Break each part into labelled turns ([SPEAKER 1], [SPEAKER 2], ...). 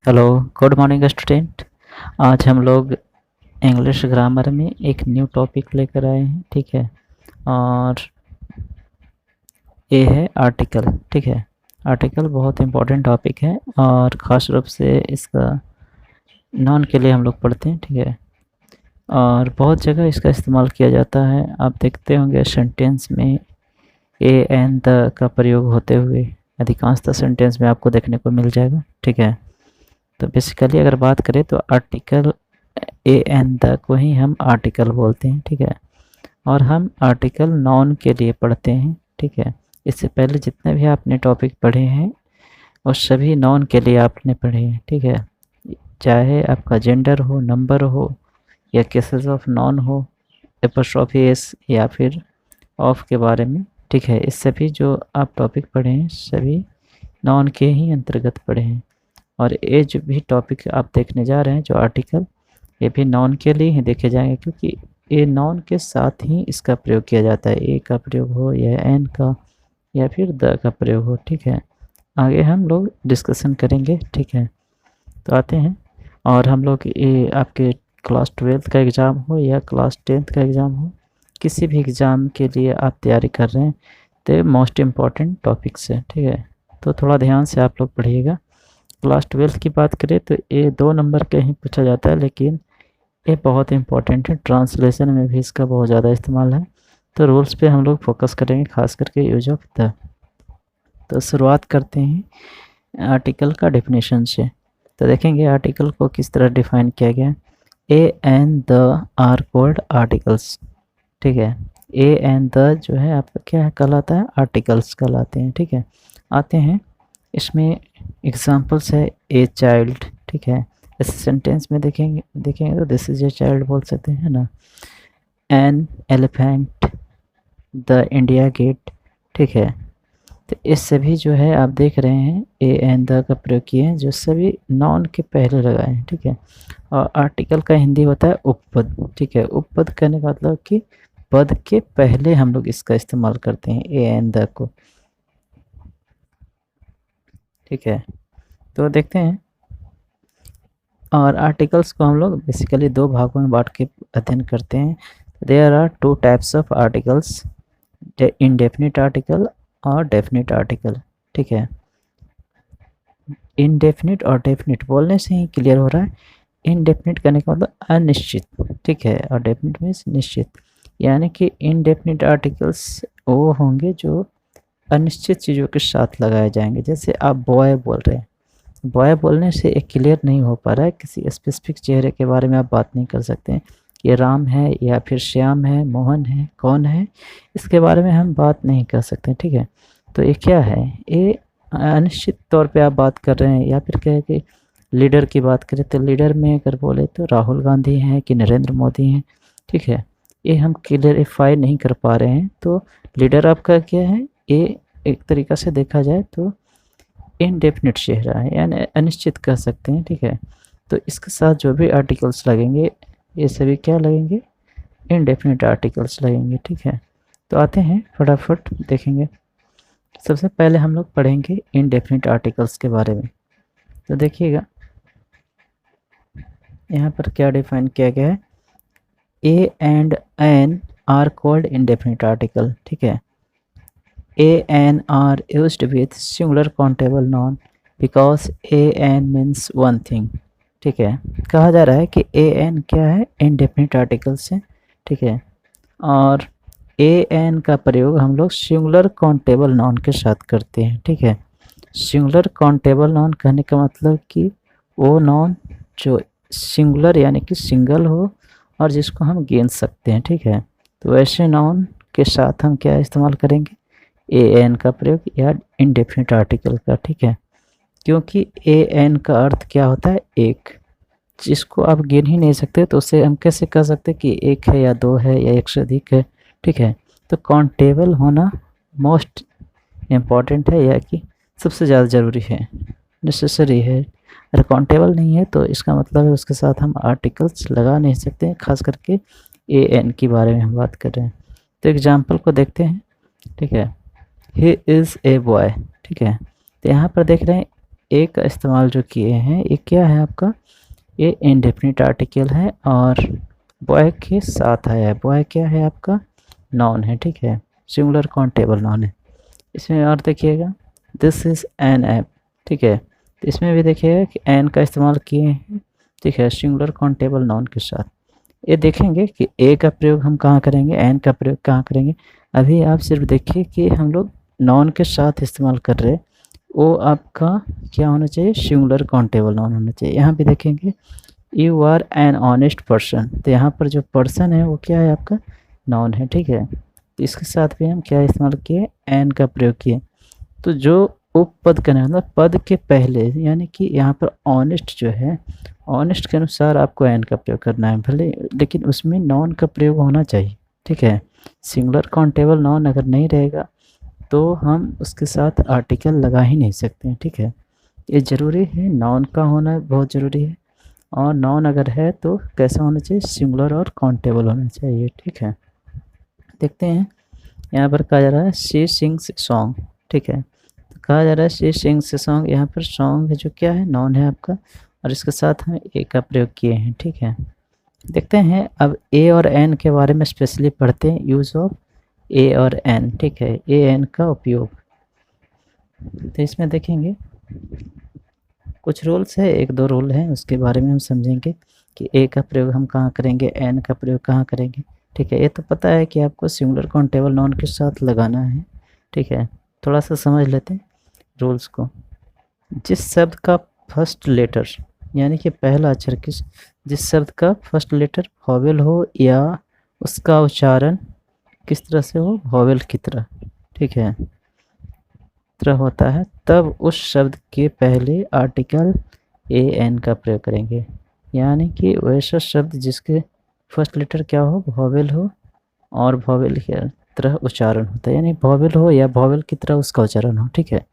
[SPEAKER 1] Hello, good morning student. आज हम लोग इंग्लिश ग्रामर में एक न्यू टॉपिक लेकर आए हैं, ठीक है। और ये है आर्टिकल, ठीक है। आर्टिकल बहुत इम्पोर्टेंट टॉपिक है और ख़ास रूप से इसका नॉन के लिए हम लोग पढ़ते हैं, ठीक है। और बहुत जगह इसका इस्तेमाल किया जाता है। आप देखते होंगे सेंटेंस में ए एन द का प्रयोग होते हुए अधिकांशतः सेंटेंस में आपको देखने को मिल जाएगा, ठीक है। तो बेसिकली अगर बात करें तो आर्टिकल ए एन द को ही हम आर्टिकल बोलते हैं, ठीक है। और हम आर्टिकल नॉन के लिए पढ़ते हैं, ठीक है। इससे पहले जितने भी आपने टॉपिक पढ़े हैं वो सभी नॉन के लिए आपने पढ़े हैं, ठीक है। चाहे आपका जेंडर हो, नंबर हो या केसेस ऑफ नॉन हो, एपोस्ट्रोफी एस या फिर ऑफ के बारे में, ठीक है। इस सभी जो आप टॉपिक पढ़े हैं सभी नॉन के ही अंतर्गत पढ़े हैं। और ये जो भी टॉपिक आप देखने जा रहे हैं जो आर्टिकल, ये भी नॉन के लिए ही देखे जाएंगे क्योंकि ये नॉन के साथ ही इसका प्रयोग किया जाता है। ए का प्रयोग हो या एन का या फिर द का प्रयोग हो, ठीक है। आगे हम लोग डिस्कशन करेंगे, ठीक है। तो आते हैं। और हम लोग ये आपके क्लास 12th का एग्ज़ाम हो या क्लास 10th का एग्ज़ाम हो, किसी भी एग्ज़ाम के लिए आप तैयारी कर रहे हैं तो मोस्ट इम्पॉर्टेंट टॉपिक्स है, ठीक है। तो थोड़ा ध्यान से आप लोग पढ़िएगा। क्लास 12th की बात करें तो ये 2 नंबर का ही पूछा जाता है, लेकिन ये बहुत इंपॉर्टेंट है। ट्रांसलेशन में भी इसका बहुत ज़्यादा इस्तेमाल है। तो रूल्स पे हम लोग फोकस करेंगे, खास करके यूज ऑफ द। तो शुरुआत करते हैं आर्टिकल का डेफिनेशन से। तो देखेंगे आर्टिकल को किस तरह डिफाइन किया गया। A and the are called articles, ठीक है। ए एंड द जो है आपका क्या है कहलाता है, आर्टिकल्स कहलाते हैं, ठीक है। आते हैं इसमें एग्जांपल्स है ए चाइल्ड, ठीक है। इस सेंटेंस में देखेंगे तो दिस इज ए चाइल्ड बोल सकते हैं ना। An elephant, the India gate, ठीक है। तो इस सभी जो है आप देख रहे हैं ए एन द का प्रयोग किए हैं जो सभी नॉन के पहले लगाए हैं, ठीक है। और आर्टिकल का हिंदी होता है उपपद, ठीक है। उपपद कहने का मतलब कि पद के पहले हम लोग इसका इस्तेमाल करते हैं ए एन द को, ठीक है। तो देखते हैं। और आर्टिकल्स को हम लोग बेसिकली 2 भागों में बांट के अध्ययन करते हैं। There are 2 types of articles, indefinite article और डेफिनिट आर्टिकल, ठीक है। इनडेफिनिट और डेफिनिट बोलने से ही क्लियर हो रहा है। इनडेफिनिट करने का मतलब अनिश्चित, ठीक है। और डेफिनिट मीन्स निश्चित, यानी कि इनडेफिनिट आर्टिकल्स वो होंगे जो अनिश्चित चीज़ों के साथ लगाए जाएंगे। जैसे आप बॉय बोल रहे हैं, बॉय बोलने से एक क्लियर नहीं हो पा रहा है, किसी स्पेसिफिक चेहरे के बारे में आप बात नहीं कर सकते हैं। ये राम है या फिर श्याम है, मोहन है, कौन है, इसके बारे में हम बात नहीं कर सकते, ठीक है। तो ये क्या है, ये अनिश्चित तौर पे आप बात कर रहे हैं। या फिर क्या है कि लीडर की बात करें तो लीडर में अगर बोले तो राहुल गांधी हैं कि नरेंद्र मोदी हैं, ठीक है। ये हम क्लियरिफाई नहीं कर पा रहे हैं। तो लीडर आपका क्या है, ये एक तरीक़ा से देखा जाए तो इनडेफिनिट चेहरा है, यानी अनिश्चित कह सकते हैं, ठीक है। तो इसके साथ जो भी आर्टिकल्स लगेंगे ये सभी क्या लगेंगे, इनडेफिनिट आर्टिकल्स लगेंगे, ठीक है। तो आते हैं फटाफट देखेंगे। सबसे पहले हम लोग पढ़ेंगे इनडेफिनिट आर्टिकल्स के बारे में। तो देखिएगा यहाँ पर क्या डिफाइन किया गया है। A and an are called indefinite article, ठीक है। A and are used with singular countable noun because A and means one thing, ठीक है। कहा जा रहा है कि A and क्या है, indefinite articles है, ठीक है। और A and का प्रयोग हम लोग सिंगुलर काउंटेबल नाउन के साथ करते हैं, ठीक है। सिंगुलर काउंटेबल नाउन कहने का मतलब कि वो नाउन जो सिंगुलर यानी कि सिंगल हो और जिसको हम गिन सकते हैं, ठीक है। तो ऐसे नाउन के साथ हम क्या इस्तेमाल करेंगे, ए एन का प्रयोग या इनडेफिनिट आर्टिकल का, ठीक है। क्योंकि ए एन का अर्थ क्या होता है, एक, जिसको आप गिन ही नहीं सकते तो उसे हम कैसे कह सकते कि एक है या दो है या एक से अधिक है, ठीक है। तो काउंटेबल होना मोस्ट इम्पॉर्टेंट है, या कि सबसे ज़्यादा ज़रूरी है, नेसेसरी है। अगर काउंटेबल नहीं है तो इसका मतलब है उसके साथ हम आर्टिकल्स लगा नहीं सकते, खास करके ए एन के बारे में हम बात कर रहे हैं। तो एग्जाम्पल को देखते हैं, ठीक है। ही इज़ ए बॉय, ठीक है। तो यहाँ पर देख रहे हैं ए का इस्तेमाल जो किए हैं ये क्या है आपका, ये इंडेफिनिट आर्टिकल है और बॉय के साथ आया है। बॉय क्या है आपका, नाउन है, ठीक है, सिंगुलर काउंटेबल नाउन है। इसमें और देखिएगा दिस इज़ एन ऐप, ठीक है, तो इसमें भी देखिएगा कि एन का इस्तेमाल किए हैं, ठीक है, सिंगुलर काउंटेबल नाउन के साथ। ये देखेंगे कि ए का प्रयोग हम कहाँ करेंगे, एन का प्रयोग कहाँ करेंगे। अभी आप सिर्फ देखिए कि हम लोग नाउन के साथ इस्तेमाल कर रहे हैं, वो आपका क्या होना चाहिए, सिंगुलर काउंटेबल नाउन होना चाहिए। यहाँ भी देखेंगे you are an honest person, तो यहाँ पर जो पर्सन है वो क्या है आपका, नाउन है, ठीक है। तो इसके साथ भी हम क्या इस्तेमाल किए, एन का प्रयोग किए। तो जो उपपद करना है मतलब पद के पहले, यानी कि यहाँ पर ऑनेस्ट जो है, ऑनेस्ट के अनुसार आपको एन का प्रयोग करना है भले, लेकिन उसमें नाउन का प्रयोग होना चाहिए, ठीक है। सिंगुलर काउंटेबल नाउन अगर नहीं रहेगा तो हम उसके साथ आर्टिकल लगा ही नहीं सकते हैं, ठीक है। ये ज़रूरी है, नाउन का होना बहुत ज़रूरी है, और नाउन अगर है तो कैसा होना चाहिए, सिंगुलर और काउंटेबल होना चाहिए, ठीक है। देखते हैं यहाँ पर कहा जा रहा है शी सिंग्स सॉन्ग, ठीक है, तो कहा जा रहा है शी सिंग्स सॉन्ग, यहाँ पर सॉन्ग जो क्या है, नाउन है आपका, और इसके साथ हम ए का प्रयोग किए हैं, ठीक है। देखते हैं अब ए और एन के बारे में स्पेशली पढ़ते हैं, यूज़ ऑफ ए और एन, ठीक है, ए एन का उपयोग। तो इसमें देखेंगे कुछ रूल्स है, एक दो रूल हैं, उसके बारे में हम समझेंगे कि ए का प्रयोग हम कहाँ करेंगे, एन का प्रयोग कहाँ करेंगे, ठीक है। ये तो पता है कि आपको सिंगुलर काउंटेबल नाउन के साथ लगाना है, ठीक है। थोड़ा सा समझ लेते हैं रूल्स को। जिस शब्द का फर्स्ट लेटर, यानी कि पहला अक्षर जिस शब्द का फर्स्ट लेटर वॉवेल हो या उसका उच्चारण किस तरह से हो, वॉवेल की तरह, ठीक है, तरह होता है, तब उस शब्द के पहले आर्टिकल ए एन का प्रयोग करेंगे। यानी कि वैसा शब्द जिसके फर्स्ट लेटर क्या हो, वॉवेल हो, और वॉवेल की तरह उच्चारण होता है, यानी वॉवेल हो या वॉवेल की तरह उसका उच्चारण हो, ठीक है।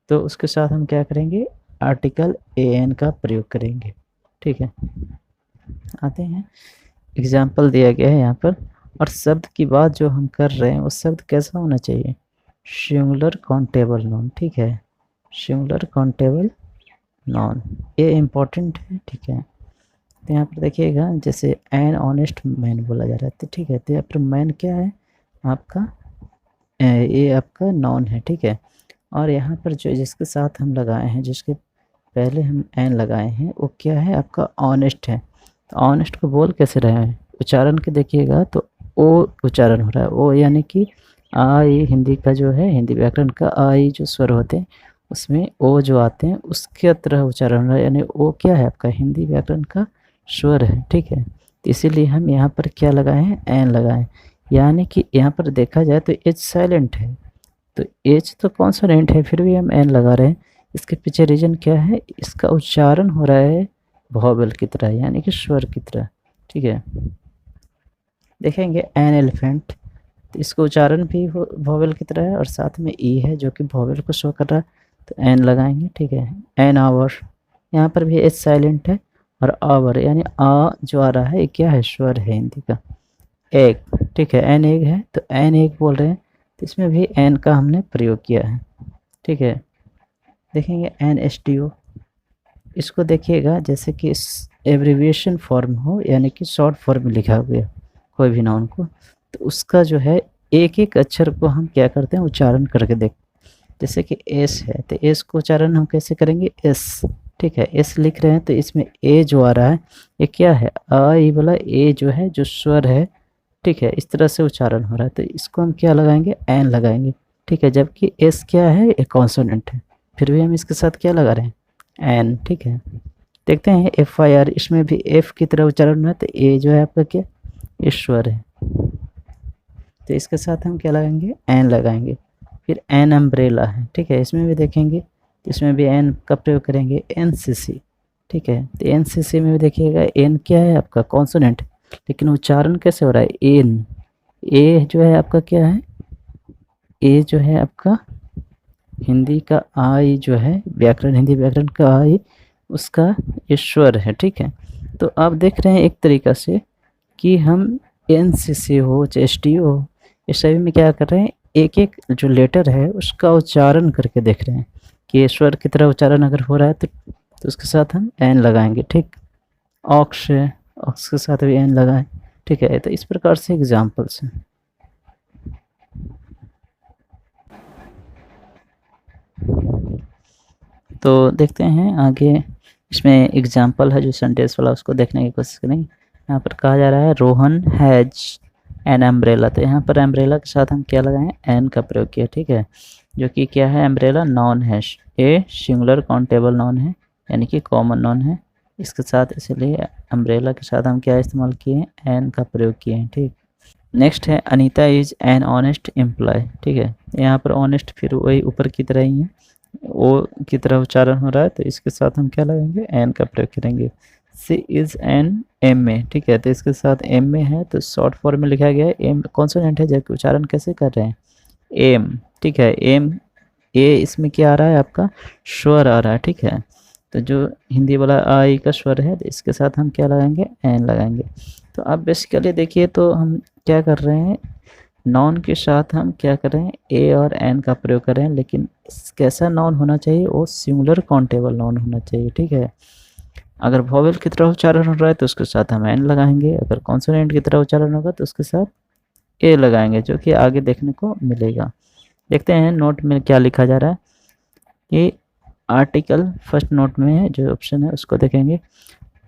[SPEAKER 1] तो उसके साथ हम क्या करेंगे, आर्टिकल ए एन का प्रयोग करेंगे, ठीक है। आते हैं, एग्जाम्पल दिया गया है यहाँ पर, और शब्द की बात जो हम कर रहे हैं वो शब्द कैसा होना चाहिए, सिंगुलर काउंटेबल नाउन, ठीक है, सिंगुलर काउंटेबल नाउन, ये इम्पोर्टेंट है, ठीक है। तो यहाँ पर देखिएगा जैसे एन ऑनेस्ट मैन बोला जा रहा है, तो ठीक है, तो यहाँ पर मैन क्या है आपका, ये आपका नाउन है, ठीक है। और यहाँ पर जो जिसके साथ हम लगाए हैं, जिसके पहले हम एन लगाए हैं, वो क्या है आपका, ऑनेस्ट है। तो ऑनेस्ट को बोल कैसे रहे हैं, उच्चारण के देखिएगा तो ओ उच्चारण हो रहा है, ओ यानी कि आई, हिंदी का जो है, हिंदी व्याकरण का आई जो स्वर होते हैं उसमें ओ जो आते हैं उसके तरह उच्चारण हो रहा है, यानी ओ क्या है आपका, हिंदी व्याकरण का स्वर है, ठीक है। तो इसीलिए हम यहाँ पर क्या लगाए हैं, एन लगाए, यानी कि यहाँ पर देखा जाए तो एच साइलेंट है, तो एच तो कॉन्सोनेंट है, फिर भी हम एन लगा रहे हैं। इसके पीछे रीजन क्या है, इसका उच्चारण हो रहा है वॉवेल की तरह, यानी कि स्वर की तरह, ठीक है। देखेंगे एन एलिफेंट, तो इसका उच्चारण भी वॉवेल की तरह है, और साथ में ई है जो कि वॉवेल को शो कर रहा है, तो एन लगाएंगे, ठीक है। एन आवर, यहाँ पर भी एच साइलेंट है, और आवर यानी आ जो आ रहा है ये क्या है, स्वर है हिंदी का। एग, ठीक है, एन एग है, तो एन एग बोल रहे हैं, तो इसमें भी एन का हमने प्रयोग किया है, ठीक है। देखेंगे एन एस टी ओ, इसको देखिएगा जैसे कि एब्रीविएशन फॉर्म हो, यानी कि शॉर्ट फॉर्म में लिखा हुआ कोई भी नाउन को, तो उसका जो है एक एक अक्षर को हम क्या करते हैं, उच्चारण करके देख, जैसे कि एस है तो एस को उच्चारण हम कैसे करेंगे, एस, ठीक है, एस लिख रहे हैं तो इसमें ए जो आ रहा है ये क्या है, आ ई वाला ए जो है जो स्वर है, ठीक है, इस तरह से उच्चारण हो रहा है, तो इसको हम क्या लगाएंगे, एन लगाएंगे, ठीक है। जबकि एस क्या है, एक कॉन्सोनेंट है, फिर भी हम इसके साथ क्या लगा रहे हैं, एन, ठीक है। देखते हैं एफ आई आर, इसमें भी एफ की तरह उच्चारण है, तो ए जो है आपका क्या, ईश्वर है, तो इसके साथ हम क्या लगाएंगे, एन लगाएंगे। फिर एन अम्ब्रेला है, ठीक है, इसमें भी देखेंगे, इसमें भी एन का प्रयोग करेंगे, एन सी सी, ठीक है। तो एन सी सी में भी देखिएगा एन क्या है आपका, कॉन्सोनेंट, लेकिन उच्चारण कैसे हो रहा है, एन, ए जो है आपका क्या है, ए जो है आपका हिंदी का आई जो है, व्याकरण हिंदी व्याकरण का आई, उसका ईश्वर है, ठीक है। तो आप देख रहे हैं एक तरीक़ा से कि हम एन सी सी हो चाहे एस टी हो, इस सभी में क्या कर रहे हैं, एक एक जो लेटर है उसका उच्चारण करके देख रहे हैं कि स्वर की तरह उच्चारण अगर हो रहा है तो उसके साथ हम एन लगाएंगे, ठीक। ऑक्स है, ऑक्स के साथ भी एन लगाएं, ठीक है। तो इस प्रकार से एग्जाम्पल्स हैं। तो देखते हैं आगे, इसमें एग्जाम्पल है जो सेंटेंस वाला, उसको देखने की कोशिश करेंगे। यहाँ पर कहा जा रहा है रोहन हैज एन अम्ब्रेला। तो यहाँ पर अम्ब्रेला के साथ हम क्या लगाएं, एन का प्रयोग किया, ठीक है। जो कि क्या है, अम्ब्रेला नॉन है, ए सिंगुलर काउंटेबल नॉन है, यानी कि कॉमन नॉन है। इसके साथ इसलिए अम्ब्रेला के साथ हम क्या इस्तेमाल किए हैं, एन का प्रयोग किए हैं, ठीक। नेक्स्ट है Anita is an honest employee, ठीक है। यहाँ पर ऑनेस्ट फिर वही ऊपर की तरह ही है, ओ की तरह उच्चारण हो रहा है, तो इसके साथ हम क्या लगाएंगे, एन का प्रयोग करेंगे। सी इज एन एम ए, ठीक है। तो इसके साथ एम ए है, तो शॉर्ट फॉर्म में लिखा गया है, एम कॉन्सोनेंट है, जबकि उच्चारण कैसे कर रहे हैं, एम, ठीक है। एम ए इसमें क्या आ रहा है, आपका स्वर आ रहा है, ठीक है। तो जो हिंदी वाला आई का स्वर है, तो इसके साथ हम क्या लगाएंगे, एन लगाएंगे। तो अब बेसिकली देखिए, तो हम क्या कर रहे हैं, नॉन के साथ हम क्या कर रहे हैं, ए और एन का प्रयोग कर रहे हैं, लेकिन कैसा नॉन होना चाहिए, वो सिंगुलर काउंटेबल नॉन होना चाहिए, ठीक है। अगर वॉवेल की तरह उच्चारण हो रहा है तो उसके साथ हम एन लगाएंगे, अगर कॉन्सोनेंट की तरह उच्चारण होगा तो उसके साथ ए लगाएंगे, जो कि आगे देखने को मिलेगा। देखते हैं नोट में क्या लिखा जा रहा है। ये आर्टिकल फर्स्ट नोट में है, जो ऑप्शन है उसको देखेंगे।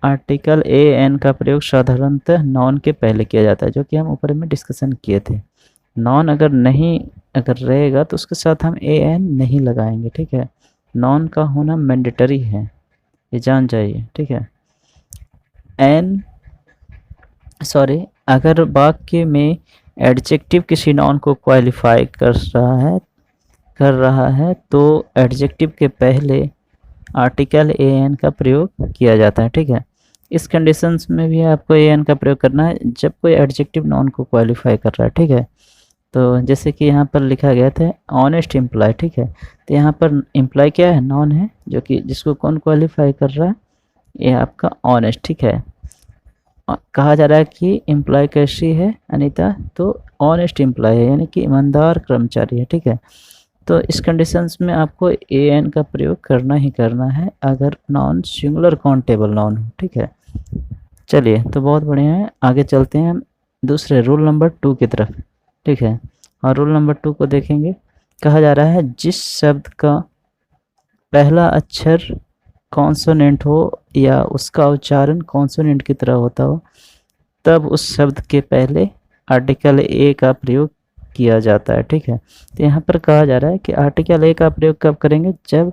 [SPEAKER 1] आर्टिकल ए एन का प्रयोग साधारणतः नॉन के पहले किया जाता है, जो कि हम ऊपर में डिस्कशन किए थे। नॉन अगर रहेगा तो उसके साथ हम ए एन नहीं लगाएंगे, ठीक है। नॉन का होना मैंडेटरी है, ये जान जाइए, ठीक है। अगर वाक्य में एडजेक्टिव किसी नॉन को क्वालिफाई कर रहा है तो एडजेक्टिव के पहले आर्टिकल ए एन का प्रयोग किया जाता है, ठीक है। इस कंडीशंस में भी आपको ए एन का प्रयोग करना है जब कोई एडजेक्टिव नॉन को क्वालिफाई कर रहा है, ठीक है। तो जैसे कि यहाँ पर लिखा गया था ऑनेस्ट एम्प्लॉय, ठीक है। तो यहाँ पर एम्प्लॉय क्या है, नॉन है, जो कि जिसको कौन क्वालिफाई कर रहा है, ये आपका ऑनेस्ट, ठीक है। कहा जा रहा है कि एम्प्लॉय कैसी है अनीता, तो ऑनेस्ट एम्प्लॉय है, यानी कि ईमानदार कर्मचारी है, ठीक है। तो इस कंडीशंस में आपको ए एन का प्रयोग करना ही करना है, अगर नॉन सिंगुलर काउंटेबल नॉन हो, ठीक है। चलिए, तो बहुत बढ़िया है, आगे चलते हैं हम दूसरे रूल नंबर 2 की तरफ, ठीक है। और रूल नंबर 2 को देखेंगे। कहा जा रहा है जिस शब्द का पहला अक्षर कॉन्सोनेंट हो या उसका उच्चारण कॉन्सोनेंट की तरह होता हो, तब उस शब्द के पहले आर्टिकल ए का प्रयोग किया जाता है, ठीक है। तो यहाँ पर कहा जा रहा है कि आर्टिकल ए का प्रयोग कब करेंगे, जब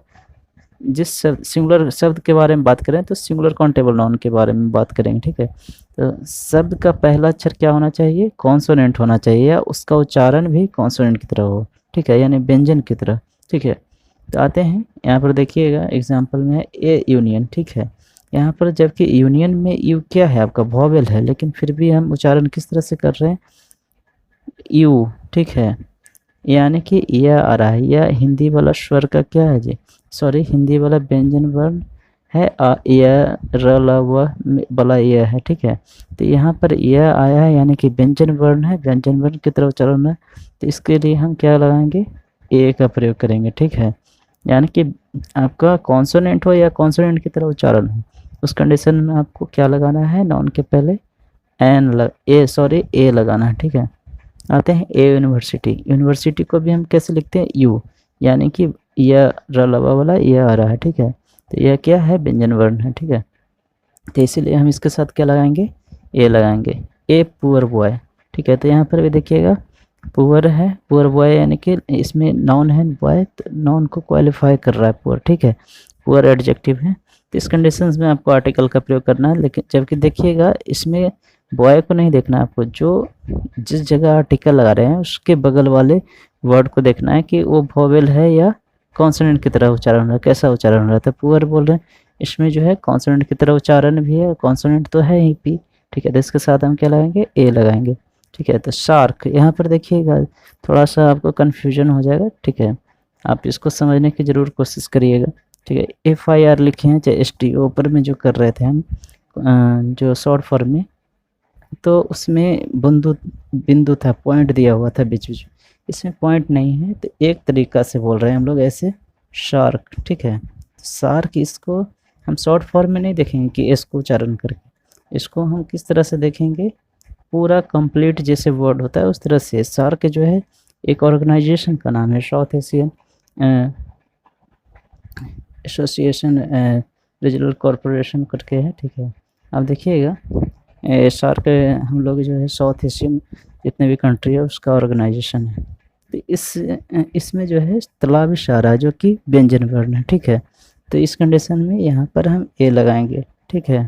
[SPEAKER 1] जिस सिंगुलर शब्द के बारे में बात करें तो सिंगुलर काउंटेबल नाउन के बारे में बात करेंगे, ठीक है। तो शब्द का पहला अक्षर क्या होना चाहिए, कॉन्सोनेंट होना चाहिए, या उसका उच्चारण भी कॉन्सोनेंट की तरह हो, ठीक है, यानी व्यंजन की तरह, ठीक है। तो आते हैं यहाँ पर, देखिएगा एग्जाम्पल में ए यूनियन, ठीक है। यहाँ पर जबकि यूनियन में यू क्या है, आपका वॉवेल है, लेकिन फिर भी हम उच्चारण किस तरह से कर रहे हैं, यू, ठीक है। यानी कि यह आ रहा है, यह हिंदी वाला स्वर का क्या है जी, सॉरी हिंदी वाला व्यंजन वर्ण है, यह र वाला यह है, ठीक है। तो यहाँ पर यह आया है, यानी कि व्यंजन वर्ण है, व्यंजन वर्ण की तरफ उच्चारण है, तो इसके लिए हम क्या लगाएंगे, ए का प्रयोग करेंगे, ठीक है। यानी कि आपका कॉन्सोनेंट हो या कॉन्सोनेंट की तरह उच्चारण हो, उस कंडीशन में आपको क्या लगाना है, नॉन के पहले ए लगाना है, ठीक है। आते हैं ए यूनिवर्सिटी। यूनिवर्सिटी को भी हम कैसे लिखते हैं, यू, यानी कि यह रलवा वाला यह आ रहा है, ठीक है। तो यह क्या है, व्यंजन वर्ण है, ठीक है। तो इसीलिए हम इसके साथ क्या लगाएंगे, ए लगाएंगे। ए पुअर बॉय, ठीक है। तो यहाँ पर भी देखिएगा पुअर है, पुअर बॉय, यानी कि इसमें नाउन है बॉय, तो नाउन को क्वालिफाई कर रहा है पुअर, ठीक है। पुअर एडजेक्टिव है, तो इस कंडीशंस में आपको आर्टिकल का प्रयोग करना है, लेकिन जबकि देखिएगा इसमें बॉय को नहीं देखना है आपको, जो जिस जगह आर्टिकल लगा रहे हैं उसके बगल वाले वर्ड को देखना है कि वो वोवेल है या कॉन्सोनेंट की तरह उच्चारण हो रहा है, कैसा उच्चारण हो रहा है। तो पुअर बोल रहे हैं, इसमें जो है कॉन्सोनेंट की तरह उच्चारण भी है, कॉन्सोनेंट तो है ही पी, ठीक है। तो इसके साथ हम क्या लगाएंगे, ए लगाएंगे, ठीक है। तो शार्क, यहाँ पर देखिएगा थोड़ा सा आपको कन्फ्यूजन हो जाएगा, ठीक है। आप इसको समझने की ज़रूर कोशिश करिएगा, ठीक है। FIR लिखे हैं, चाहे ST ऊपर में जो कर रहे थे हम जो शॉर्ट फॉर्म में, तो उसमें बिंदु था, पॉइंट दिया हुआ था बीच बीच, इसमें पॉइंट नहीं है, तो एक तरीका से बोल रहे हैं हम लोग ऐसे, शार्क, ठीक है। शार्क, इसको हम शॉर्ट फॉर्म में नहीं देखेंगे कि इसको उच्चारण करके, इसको हम किस तरह से देखेंगे, पूरा कंप्लीट जैसे वर्ड होता है उस तरह से। शार्क जो है एक ऑर्गेनाइजेशन का नाम है, south Asian association regional corporation करके है, ठीक है। आप देखिएगा सार्क हम लोग जो है साउथ एशियन जितने भी कंट्री है उसका ऑर्गेनाइजेशन है। तो इसमें जो है तालाबी इशारा जो कि व्यंजन वर्ण है, ठीक है। तो इस कंडीशन में यहाँ पर हम ए लगाएंगे, ठीक है।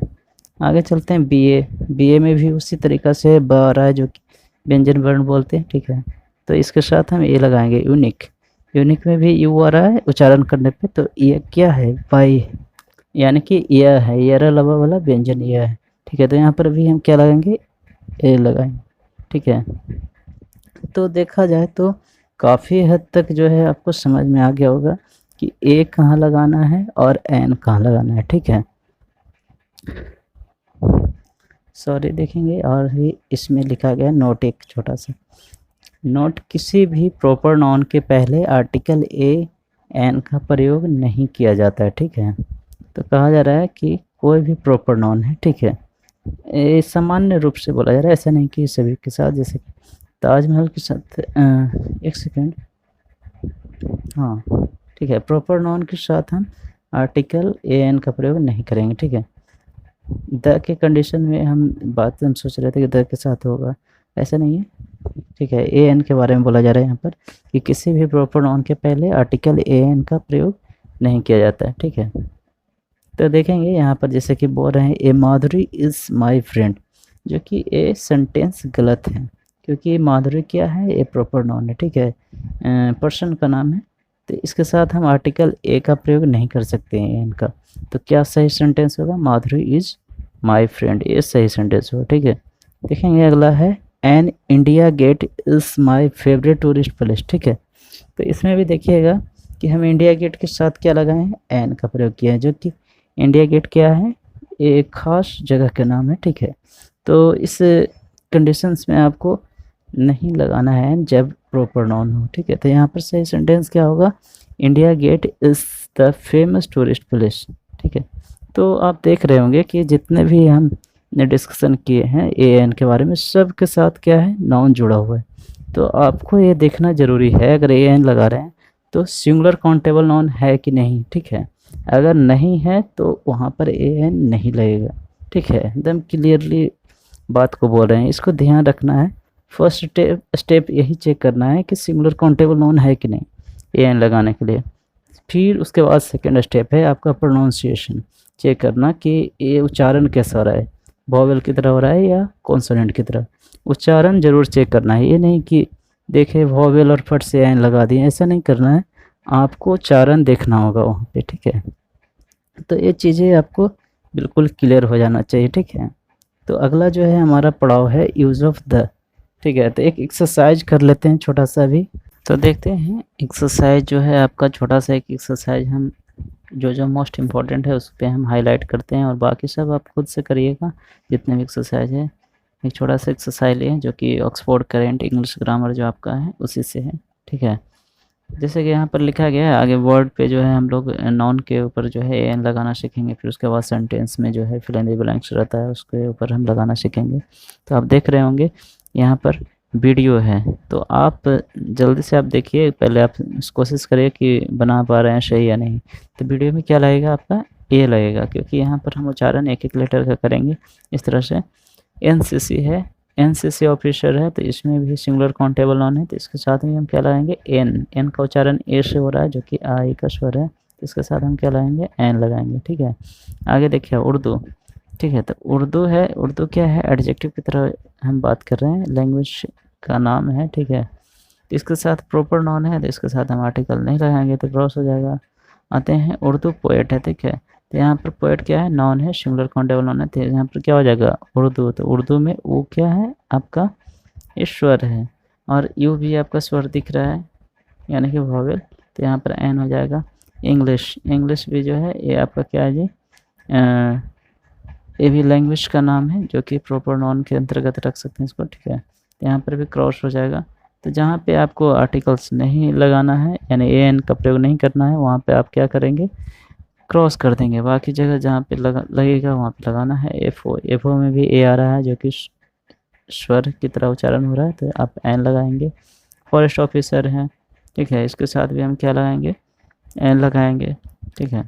[SPEAKER 1] आगे चलते हैं बी ए में भी उसी तरीक़ा से ब आ रहा है जो कि व्यंजन वर्ण बोलते हैं, ठीक है। तो इसके साथ हम ए लगाएंगे। यूनिक, यूनिक में भी यू आ रहा है उच्चारण करने पे, तो ये क्या है, वाई, यानी कि यह है, यह लबा वाला व्यंजन यह है, ठीक है। तो यहाँ पर भी हम क्या लगाएंगे, ए लगाएंगे, ठीक है। तो देखा जाए तो काफ़ी हद तक जो है आपको समझ में आ गया होगा कि ए कहाँ लगाना है और एन कहाँ लगाना है, ठीक है। सॉरी देखेंगे, और भी इसमें लिखा गया नोट, एक छोटा सा नोट, किसी भी प्रॉपर नाउन के पहले आर्टिकल ए एन का प्रयोग नहीं किया जाता है, ठीक है। तो कहा जा रहा है कि कोई भी प्रॉपर नाउन है, ठीक है, ये सामान्य रूप से बोला जा रहा है, ऐसा नहीं कि सभी के साथ। जैसे ताजमहल के साथ एक सेकेंड, हाँ ठीक है, प्रॉपर नाउन के साथ हम आर्टिकल ए एन का प्रयोग नहीं करेंगे, ठीक है। द के कंडीशन में हम सोच रहे थे कि द के साथ होगा, ऐसा नहीं है, ठीक है। ए एन के बारे में बोला जा रहा है यहाँ पर कि किसी भी प्रॉपर नाउन के पहले आर्टिकल ए एन का प्रयोग नहीं किया जाता है, ठीक है। तो देखेंगे यहाँ पर जैसे कि बोल रहे हैं ए माधुरी इज़ माय फ्रेंड, जो कि ए सेंटेंस गलत है, क्योंकि माधुरी क्या है, ए प्रॉपर नाउन है, ठीक है, पर्सन का नाम है। तो इसके साथ हम आर्टिकल ए का प्रयोग नहीं कर सकते हैं इनका। तो क्या सही सेंटेंस होगा, माधुरी इज़ माय फ्रेंड, ये सही सेंटेंस होगा, ठीक है। देखेंगे अगला है an India gate is my favourite tourist place, ठीक है। तो इसमें भी देखिएगा कि हम इंडिया गेट के साथ क्या लगाए हैं, एन का प्रयोग किया है, जो कि इंडिया गेट क्या है, एक खास जगह का नाम है, ठीक है। तो इस कंडीशंस में आपको नहीं लगाना है जब प्रॉपर नाउन हो, ठीक है। तो यहाँ पर सही सेंटेंस क्या होगा, India gate is the famous tourist place, ठीक है। तो आप देख रहे होंगे कि जितने भी हमने डिस्कशन किए हैं ए एन के बारे में, सब के साथ क्या है, नाउन जुड़ा हुआ है। तो आपको ये देखना ज़रूरी है, अगर ए एन लगा रहे हैं तो सिंगुलर काउंटेबल नाउन है कि नहीं, ठीक है। अगर नहीं है तो वहाँ पर ए एन नहीं लगेगा, ठीक है। एकदम क्लियरली बात को बोल रहे हैं, इसको ध्यान रखना है। फर्स्ट स्टेप यही चेक करना है कि सिंगुलर काउंटेबल नाउन है कि नहीं ए एन लगाने के लिए। फिर उसके बाद सेकेंड स्टेप है आपका प्रोनाउंसिएशन, चेक करना कि ये उच्चारण कैसा हो रहा है, वॉवेल की तरह हो रहा है या कॉन्सोनेंट की तरह। उच्चारण जरूर चेक करना है, ये नहीं कि देखे वॉवेल और फट से एन लगा दिए, ऐसा नहीं करना है, आपको उच्चारण देखना होगा वहाँ पे, ठीक है। तो ये चीज़ें आपको बिल्कुल क्लियर हो जाना चाहिए, ठीक है। तो अगला जो है हमारा पड़ाव है यूज़ ऑफ द, ठीक है। तो एक एक्सरसाइज कर लेते हैं छोटा सा भी। तो देखते हैं एक्सरसाइज जो है आपका, छोटा सा एक एक्सरसाइज हम जो मोस्ट इम्पॉर्टेंट है उस पर हम हाईलाइट करते हैं, और बाकी सब आप खुद से करिएगा जितने भी एक्सरसाइज है। एक छोटा सा एक्सरसाइज लें जो कि ऑक्सफोर्ड करेंट इंग्लिश ग्रामर जो आपका है उसी से है, ठीक है। जैसे कि यहाँ पर लिखा गया है, आगे वर्ड पे जो है हम लोग नाउन के ऊपर जो है एन लगाना सीखेंगे, फिर उसके बाद सेंटेंस में जो है फिल इन द ब्लैंक्स रहता है उसके ऊपर हम लगाना सीखेंगे। तो आप देख रहे होंगे यहाँ पर वीडियो है, तो आप जल्दी से आप देखिए, पहले आप कोशिश करिए कि बना पा रहे हैं सही या नहीं। तो वीडियो में क्या लगेगा आपका, ए लगेगा, क्योंकि यहाँ पर हम उच्चारण एक एक लेटर का करेंगे इस तरह से। एनसीसी है, एनसीसी ऑफिसर है, तो इसमें भी सिंगुलर काउंटेबल नाउन है, तो इसके साथ में हम क्या लगाएंगे, एन, एन का उच्चारण ए से हो रहा है जो कि आई का स्वर है, तो इसके साथ हम क्या लगाएंगे, एन लगाएंगे, ठीक है। आगे देखिए उर्दू, ठीक है। तो उर्दू है, उर्दू क्या है, एडजेक्टिव की तरह हम बात कर रहे हैं, लैंग्वेज का नाम है, ठीक है। तो इसके साथ प्रॉपर नाउन है, तो इसके साथ हम आर्टिकल नहीं लगाएंगे तो क्रॉस हो जाएगा। आते हैं उर्दू पोएट है, ठीक है। तो यहाँ पर पोएट क्या है, नाउन है, सिंगुलर काउंटेबल नाउन है, तो यहाँ पर क्या हो जाएगा, उर्दू। तो उर्दू में वो क्या है आपका, ये स्वर है, और यू भी आपका स्वर दिख रहा है यानी कि वॉवेल, तो यहाँ पर एन हो जाएगा। इंग्लिश, इंग्लिश भी जो है ये आपका क्या है जी, ये भी लैंग्वेज का नाम है जो कि प्रॉपर नाउन के अंतर्गत रख सकते हैं इसको, ठीक है। यहाँ पर भी क्रॉस हो जाएगा। तो जहाँ पे आपको आर्टिकल्स नहीं लगाना है, यानी ए एन का प्रयोग नहीं करना है, वहाँ पे आप क्या करेंगे, क्रॉस कर देंगे। बाकी जगह जहाँ पे लगेगा वहाँ पे लगाना है। एफ ओ में भी ए आ रहा है जो कि स्वर की तरह उच्चारण हो रहा है, तो आप एन लगाएंगे। फॉरेस्ट ऑफिसर हैं, ठीक है, इसके साथ भी हम क्या लगाएंगे, एन लगाएंगे, ठीक है।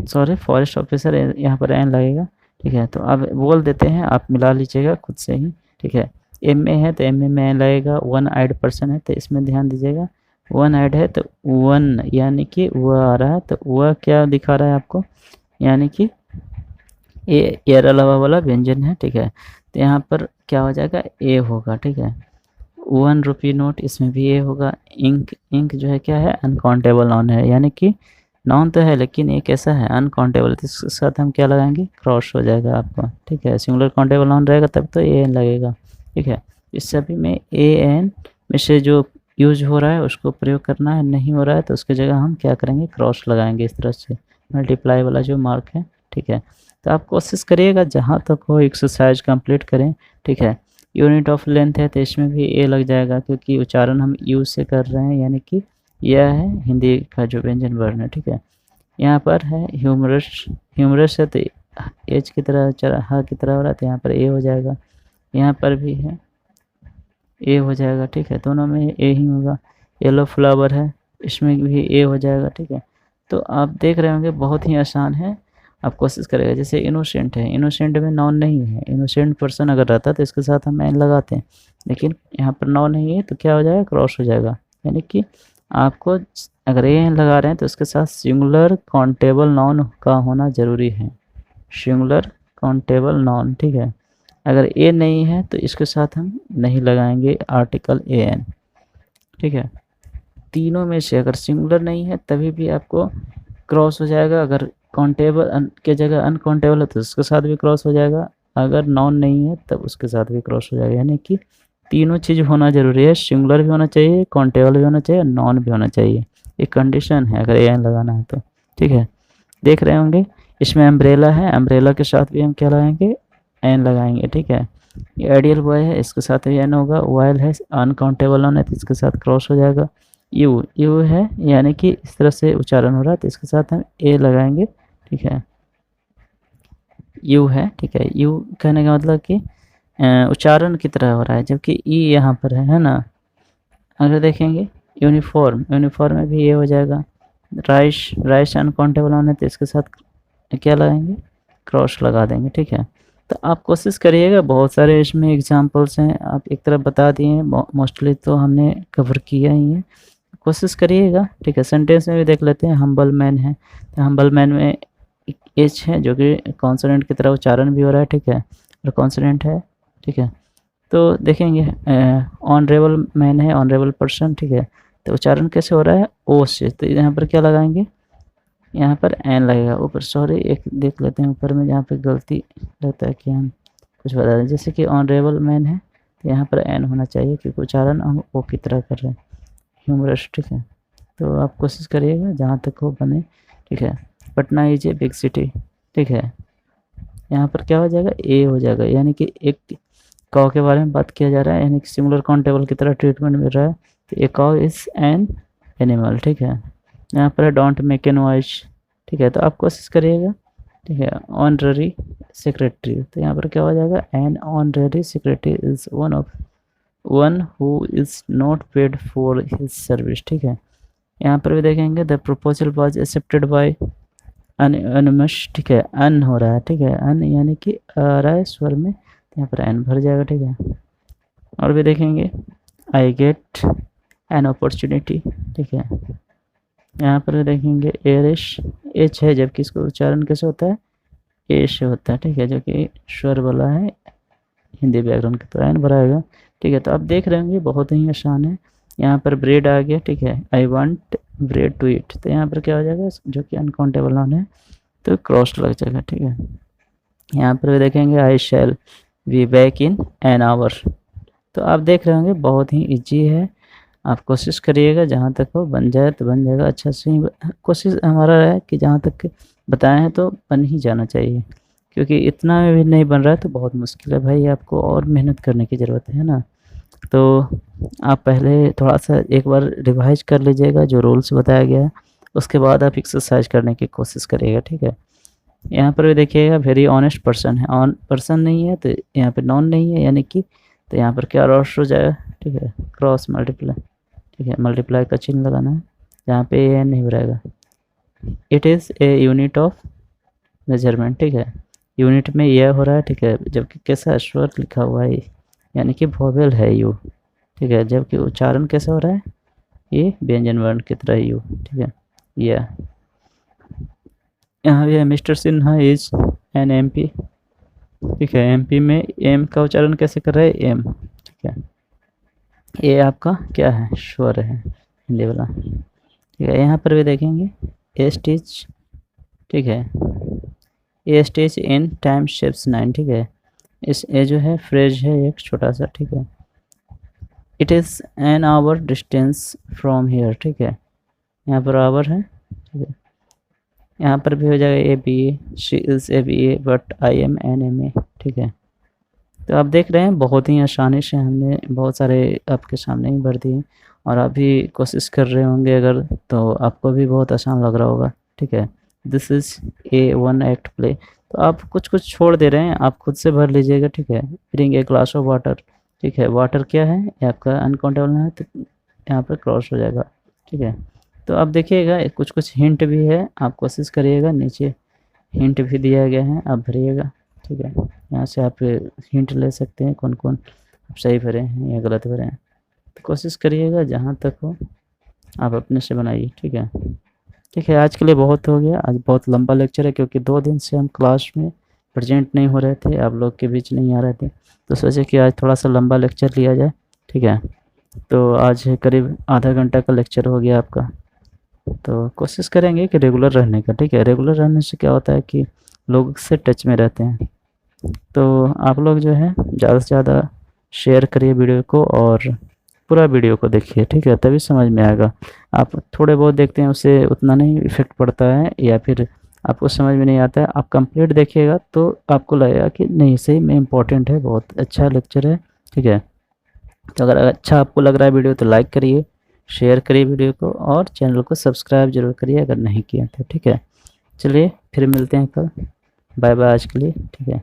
[SPEAKER 1] सॉरी, फॉरेस्ट ऑफिसर यहाँ पर एन लगेगा, ठीक है। तो अब बोल देते हैं, आप मिला लीजिएगा खुद से ही, ठीक है। एम ए है तो एम ए में एन लगेगा। वन आइड पर्सन है तो इसमें ध्यान दीजिएगा, वन आइड है तो वन यानी कि वह आ रहा है, तो वह क्या दिखा रहा है आपको, यानी कि एयर अलावा वाला व्यंजन है, ठीक है। तो यहाँ पर क्या हो जाएगा, ए होगा, ठीक है। 1 रुपये नोट, इसमें भी ए होगा। इंक, इंक जो है क्या है, अनकाउंटेबल नाउन है, यानी कि नाउन तो है लेकिन एक ऐसा है अनकाउंटेबल, तो इसके साथ हम क्या लगाएंगे, क्रॉस हो जाएगा आपका, ठीक है। सिंगुलर काउंटेबल नाउन रहेगा तब तो ए एन लगेगा, ठीक है। इस सभी में ए एन में से जो यूज हो रहा है उसको प्रयोग करना है, नहीं हो रहा है तो उसकी जगह हम क्या करेंगे, क्रॉस लगाएंगे इस तरह से, मल्टीप्लाई वाला जो मार्क है, ठीक है। तो आप कोशिश करिएगा जहाँ तक हो एक्सरसाइज कंप्लीट करें, ठीक है। यूनिट ऑफ लेंथ है तो इसमें भी ए लग जाएगा, क्योंकि उच्चारण हम यू से कर रहे हैं, यानी कि यह है हिंदी का जो व्यंजन वर्ण है, ठीक है। यहाँ पर है ह्यूमरस, ह्यूमरस है तो एच की तरह हा की तरह हो रहा है, तो यहाँ पर ए हो जाएगा। यहाँ पर भी है ए हो जाएगा, ठीक है, दोनों में ए ही होगा। येलो फ्लावर है, इसमें भी ए हो जाएगा, ठीक है। तो आप देख रहे होंगे बहुत ही आसान है, आप कोशिश करेगा। जैसे इनोसेंट है, इनोसेंट में नाउन नहीं है, इनोसेंट पर्सन अगर रहता तो इसके साथ हम एन लगाते हैं, लेकिन यहाँ पर नाउन नहीं है तो क्या हो जाएगा, क्रॉस हो जाएगा। यानी कि आपको अगर ए एन लगा रहे हैं तो उसके साथ सिंगुलर काउंटेबल नाउन का होना ज़रूरी है, सिंगुलर काउंटेबल नाउन, ठीक है। अगर ए नहीं है तो इसके साथ हम नहीं लगाएंगे आर्टिकल ए एन, ठीक है। तीनों में से अगर सिंगुलर नहीं है तभी भी आपको क्रॉस हो जाएगा, अगर काउंटेबल के जगह अनकाउंटेबल है तो उसके साथ भी क्रॉस हो जाएगा, अगर नॉन नहीं है तब उसके साथ भी क्रॉस हो जाएगा। यानी कि तीनों चीज़ होना ज़रूरी है, सिंगुलर भी होना चाहिए, काउंटेबल भी होना चाहिए, नॉन भी होना चाहिए, एक कंडीशन है अगर ए एन लगाना है तो, ठीक है। देख रहे होंगे इसमें अम्ब्रेला है, अम्ब्रेला के साथ भी हम क्या लगाएंगे, एन लगाएंगे, ठीक है। ये आइडियल बॉय है, इसके साथ भी एन होगा। वाइल है, अनकाउंटेबल नॉन है तो इसके साथ क्रॉस हो जाएगा। यू, यू है यानी कि इस तरह से उच्चारण हो रहा है तो इसके साथ हम ए लगाएंगे, ठीक है। यू है, ठीक है। यू कहने का मतलब कि उच्चारण की तरह हो रहा है, जबकि ई यहाँ पर है ना। अगर देखेंगे यूनिफॉर्म, यूनिफॉर्म में भी ये हो जाएगा। राइस, राइस अनकाउंटेबल नाउन है तो इसके साथ क्या लगाएंगे, क्रॉस लगा देंगे, ठीक है। तो आप कोशिश करिएगा, बहुत सारे इसमें एग्जांपल्स हैं, आप एक तरफ बता दिए हैं, मोस्टली तो हमने कवर किया ही है, कोशिश करिएगा, ठीक है। सेंटेंस में भी देख लेते हैं, हम्बल मैन है तो हम्बल मैन में एच है जो कि कॉन्सोनेंट की तरह उच्चारण भी हो रहा है, ठीक है, और कॉन्सोनेंट है, ठीक है। तो देखेंगे ऑनरेबल मैन है, ऑनरेबल पर्सन, ठीक है, तो उच्चारण कैसे हो रहा है, ओ से, तो यहाँ पर क्या लगाएंगे, यहाँ पर एन लगेगा ऊपर। सॉरी, एक देख लेते हैं ऊपर में जहाँ पे गलती लगता है कि हम कुछ बता दें, जैसे कि ऑनरेबल मैन है तो यहाँ पर एन होना चाहिए क्योंकि उच्चारण हम ओ की तरह कर रहे हैं। ह्यूमरस, ठीक है। तो आप कोशिश करिएगा जहाँ तक हो बने, ठीक है। Patna is a big city, ठीक है, यहाँ पर क्या हो जाएगा, ए हो जाएगा, यानी कि एक काउ के बारे में बात किया जा रहा है, यानी कि सिंगुलर काउंटेबल की तरह ट्रीटमेंट मिल रहा है, तो a cow is an animal, ठीक है। यहाँ पर है डोंट मेक ए नॉइज, ठीक है। तो आप कोशिश करिएगा, ठीक है। ऑनररी सेक्रेटरी, तो यहाँ पर क्या हो जाएगा, an honorary secretary is one who is not paid for his service, ठीक है। यहाँ पर भी देखेंगे the proposal was accepted by unanimous, ठीक है, अन हो रहा है, ठीक है, अन यानी कि आ रहा है स्वर में, तो यहाँ पर एन भर जाएगा, ठीक है। और भी देखेंगे आई गेट एन अपॉर्चुनिटी, ठीक है। यहाँ पर भी देखेंगे एरिश, एच है जबकि इसको उच्चारण कैसे होता है, ए से होता है, ठीक है, जो कि स्वर वाला है हिंदी व्याकरण की तरह एन भराएगा, ठीक है। तो आप देख रहे होंगे बहुत ही आसान है। यहाँ पर ब्रेड आ गया, ठीक है, I want bread to eat, तो यहाँ पर क्या हो जाएगा, जो कि अनकाउंटेबल नाउन है तो क्रॉस लग जाएगा, ठीक है। यहाँ पर भी देखेंगे I shall be back in an hour, तो आप देख रहे होंगे बहुत ही ईजी है, आप कोशिश करिएगा जहाँ तक हो बन जाए तो बन जाएगा। अच्छा से कोशिश हमारा है कि जहाँ तक बताए हैं तो बन ही जाना चाहिए, क्योंकि इतना में भी नहीं बन रहा है तो बहुत मुश्किल है भाई, आपको और मेहनत करने की ज़रूरत है ना। तो आप पहले थोड़ा सा एक बार रिवाइज कर लीजिएगा जो रूल्स बताया गया है, उसके बाद आप एक्सरसाइज करने की कोशिश करिएगा, ठीक है। यहाँ पर भी देखिएगा वेरी ऑनेस्ट पर्सन है, ऑन पर्सन नहीं है तो यहाँ पे नॉन नहीं है, यानी कि तो यहाँ पर क्या रॉस हो जाएगा, ठीक है, क्रॉस मल्टीप्लाई, ठीक है, मल्टीप्लाई का चिन्ह लगाना है, यहाँ पे एन नहीं रहेगा। It is a unit of measurement, ठीक है, यूनिट में यह हो रहा है, ठीक है, जबकि कैसा स्वर लिखा हुआ है, यानी कि वोवेल है यू, ठीक है, जबकि उच्चारण कैसा हो रहा है, ये व्यंजन वर्ण की तरह यू, ठीक है। यह यहाँ पे mister Sinha is an MP, ठीक है, एमपी में एम का उच्चारण कैसे कर रहे हैं, एम, ठीक है, ये आपका क्या है, स्वर है हिंदी वाला, ठीक है। यहाँ पर भी देखेंगे ए स्टिच, ठीक है, ए स्टिच इन टाइम शेप्स 9, ठीक है, इस ए जो है फ्रेज है एक छोटा सा, ठीक है। It is an hour distance from here, ठीक है, यहाँ पर आवर है, ठीक है, यहाँ पर भी हो जाएगा a B A, she is a B A but I am an M A, ठीक है। तो आप देख रहे हैं बहुत ही आसानी से हमने बहुत सारे आपके सामने ही भर दिए, और आप भी कोशिश कर रहे होंगे अगर, तो आपको भी बहुत आसान लग रहा होगा, ठीक है। This is a one act play, तो आप कुछ कुछ छोड़ दे रहे हैं, आप खुद से भर लीजिएगा, ठीक है। Bring a glass of water, ठीक है, वाटर क्या है, ये आपका अनकाउंटेबल है, तो यहाँ पर क्रॉस हो जाएगा, ठीक है। तो आप देखिएगा कुछ कुछ हिंट भी है, आप कोशिश करिएगा, नीचे हिंट भी दिया गया है, आप भरिएगा, ठीक है। यहाँ से आप हिंट ले सकते हैं कौन कौन आप सही भरे हैं या गलत भरे हैं, तो कोशिश करिएगा जहाँ तक हो आप अपने से बनाइए, ठीक है। ठीक है, आज के लिए बहुत हो गया, आज बहुत लंबा लेक्चर है, क्योंकि 2 दिन से हम क्लास में प्रेजेंट नहीं हो रहे थे, आप लोग के बीच नहीं आ रहे थे, तो सोचे कि आज थोड़ा सा लंबा लेक्चर लिया जाए, ठीक है। तो आज करीब आधा घंटा का लेक्चर हो गया आपका, तो कोशिश करेंगे कि रेगुलर रहने का, ठीक है। रेगुलर रहने से क्या होता है कि लोग से टच में रहते हैं, तो आप लोग जो है ज़्यादा से ज़्यादा शेयर करिए वीडियो को, और पूरा वीडियो को देखिए, ठीक है, तभी समझ में आएगा। आप थोड़े बहुत देखते हैं उससे उतना नहीं इफेक्ट पड़ता है, या फिर आपको समझ में नहीं आता है, आप कंप्लीट देखिएगा तो आपको लगेगा कि नहीं सही में इम्पोर्टेंट है, बहुत अच्छा लेक्चर है, ठीक है। तो अगर अच्छा आपको लग रहा है वीडियो तो लाइक करिए, शेयर करिए वीडियो को, और चैनल को सब्सक्राइब जरूर करिए अगर नहीं किया तो, ठीक है। चलिए फिर मिलते हैं कल, बाय बाय आज के लिए, ठीक है।